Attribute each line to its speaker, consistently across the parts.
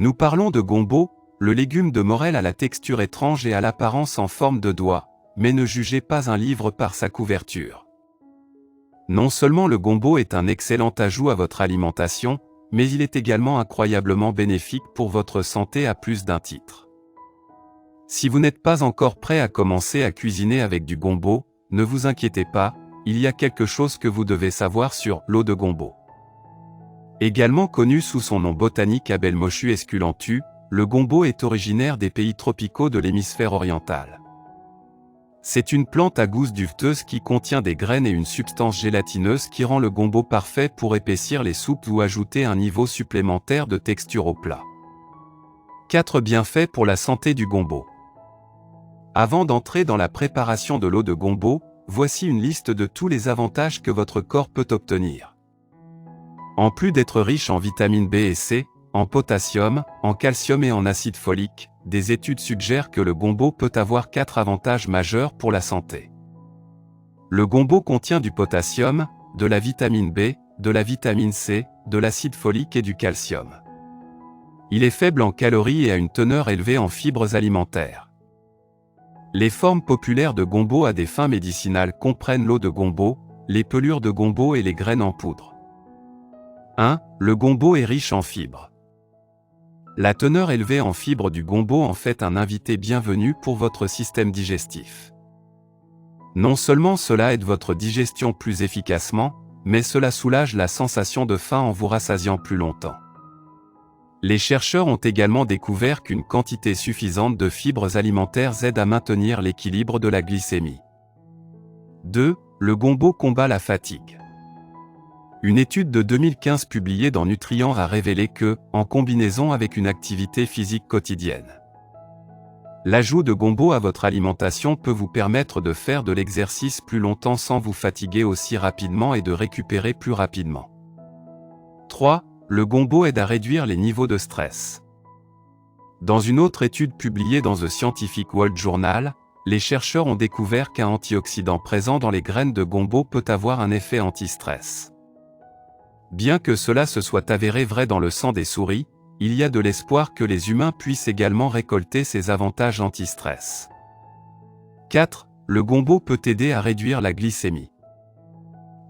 Speaker 1: Nous parlons de gombo, le légume de Morel à la texture étrange et à l'apparence en forme de doigt, mais ne jugez pas un livre par sa couverture. Non seulement le gombo est un excellent ajout à votre alimentation, mais il est également incroyablement bénéfique pour votre santé à plus d'un titre. Si vous n'êtes pas encore prêt à commencer à cuisiner avec du gombo, ne vous inquiétez pas, il y a quelque chose que vous devez savoir sur l'eau de gombo. Également connu sous son nom botanique Abelmochu esculentu, le gombo est originaire des pays tropicaux de l'hémisphère oriental. C'est une plante à gousse duveteuse qui contient des graines et une substance gélatineuse qui rend le gombo parfait pour épaissir les soupes ou ajouter un niveau supplémentaire de texture au plat. 4 bienfaits pour la santé du gombo. Avant d'entrer dans la préparation de l'eau de gombo, voici une liste de tous les avantages que votre corps peut obtenir. En plus d'être riche en vitamines B et C, en potassium, en calcium et en acide folique, des études suggèrent que le gombo peut avoir 4 avantages majeurs pour la santé. Le gombo contient du potassium, de la vitamine B, de la vitamine C, de l'acide folique et du calcium. Il est faible en calories et a une teneur élevée en fibres alimentaires. Les formes populaires de gombo à des fins médicinales comprennent l'eau de gombo, les pelures de gombo et les graines en poudre. 1. Le gombo est riche en fibres. La teneur élevée en fibres du gombo en fait un invité bienvenu pour votre système digestif. Non seulement cela aide votre digestion plus efficacement, mais cela soulage la sensation de faim en vous rassasiant plus longtemps. Les chercheurs ont également découvert qu'une quantité suffisante de fibres alimentaires aide à maintenir l'équilibre de la glycémie. 2. Le gombo combat la fatigue. Une étude de 2015 publiée dans Nutrients a révélé que, en combinaison avec une activité physique quotidienne, l'ajout de gombo à votre alimentation peut vous permettre de faire de l'exercice plus longtemps sans vous fatiguer aussi rapidement et de récupérer plus rapidement. 3. Le gombo aide à réduire les niveaux de stress. Dans une autre étude publiée dans The Scientific World Journal, les chercheurs ont découvert qu'un antioxydant présent dans les graines de gombo peut avoir un effet anti-stress. Bien que cela se soit avéré vrai dans le sang des souris, il y a de l'espoir que les humains puissent également récolter ces avantages anti-stress. 4. Le gombo peut aider à réduire la glycémie.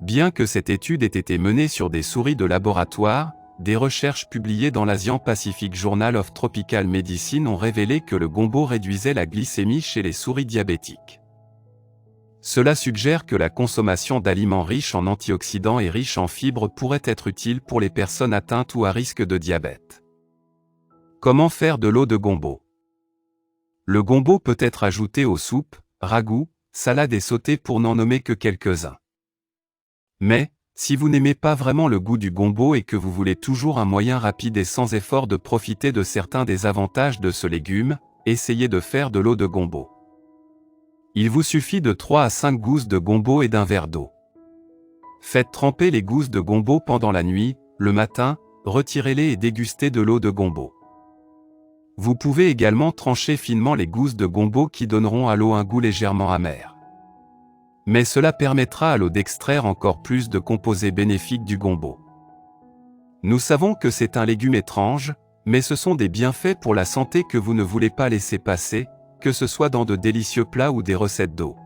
Speaker 1: Bien que cette étude ait été menée sur des souris de laboratoire, des recherches publiées dans l'Asian Pacific Journal of Tropical Medicine ont révélé que le gombo réduisait la glycémie chez les souris diabétiques. Cela suggère que la consommation d'aliments riches en antioxydants et riches en fibres pourrait être utile pour les personnes atteintes ou à risque de diabète. Comment faire de l'eau de gombo? Le gombo peut être ajouté aux soupes, ragoûts, salades et sautés pour n'en nommer que quelques-uns. Mais, si vous n'aimez pas vraiment le goût du gombo et que vous voulez toujours un moyen rapide et sans effort de profiter de certains des avantages de ce légume, essayez de faire de l'eau de gombo. Il vous suffit de 3 à 5 gousses de gombo et d'un verre d'eau. Faites tremper les gousses de gombo pendant la nuit, le matin, retirez-les et dégustez de l'eau de gombo. Vous pouvez également trancher finement les gousses de gombo qui donneront à l'eau un goût légèrement amer. Mais cela permettra à l'eau d'extraire encore plus de composés bénéfiques du gombo. Nous savons que c'est un légume étrange, mais ce sont des bienfaits pour la santé que vous ne voulez pas laisser passer, que ce soit dans de délicieux plats ou des recettes d'eau.